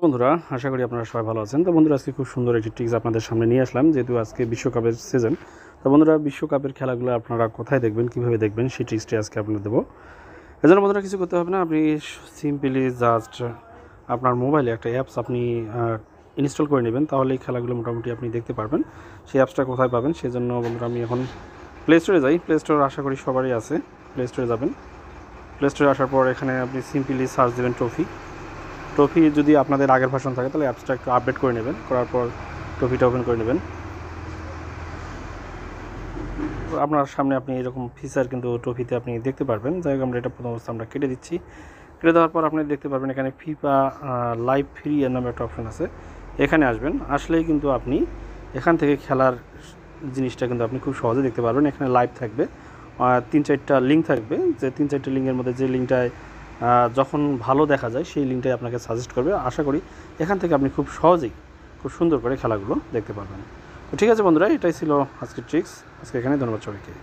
বন্ধুরা, আশা করি আপনারা সবাই ভালো আছেন। তো বন্ধুরা, আজকে খুব সুন্দর একটি ট্রিক্স আপনাদের সামনে নিয়ে আসলাম। যেহেতু আজকে বিশ্বকাপের সিজন, তো বন্ধুরা বিশ্বকাপের খেলাগুলো আপনারা কোথায় দেখবেন, কীভাবে দেখবেন, সেই ট্রিক্সটি আজকে আপনাদের দেবো। এজন্য বন্ধুরা কিছু করতে হবে না, আপনি সিম্পলি জাস্ট আপনার মোবাইলে একটা অ্যাপস আপনি ইনস্টল করে নেবেন, তাহলে এই খেলাগুলো মোটামুটি আপনি দেখতে পারবেন। সেই অ্যাপসটা কোথায় পাবেন, সেই জন্য বন্ধুরা আমি এখন প্লে স্টোরে যাই। প্লে স্টোর আশা করি সবারই আছে। প্লে স্টোরে যাবেন। প্লে স্টোরে আসার পর এখানে আপনি সিম্পলি সার্চ দেবেন ট্রফি। যদি আপনাদের আগের ভার্সন থাকে তাহলে অ্যাপসটা একটু আপডেট করে নেবেন, করার পর ট্রফিটা ওপেন করে নেবেন। আপনার সামনে আপনি এরকম ফিচার কিন্তু ট্রফিতে আপনি দেখতে পারবেন। যাই হোক, আমরা এটা প্রথম অবস্থা আমরা কেটে দিচ্ছি। কেটে দেওয়ার পর আপনি দেখতে পারবেন এখানে ফিফা লাইভ ফ্রি এর নামে একটা অপশন আছে। এখানে আসবেন, আসলেই কিন্তু আপনি এখান থেকে খেলার জিনিসটা কিন্তু আপনি খুব সহজে দেখতে পারবেন। এখানে লাইভ থাকবে, 3-4টা লিঙ্ক থাকবে। যে 3-4টা লিঙ্কের মধ্যে যে লিঙ্কটায় যখন ভালো দেখা যায় সেই লিঙ্কটাই আপনাকে সাজেস্ট করবে। আশা করি এখান থেকে আপনি খুব সহজেই খুব সুন্দর করে খেলাগুলো দেখতে পারবেন। তো ঠিক আছে বন্ধুরা, এটাই ছিল আজকের ট্রিক্স। আজকে এখানে ধন্যবাদ সবাইকে।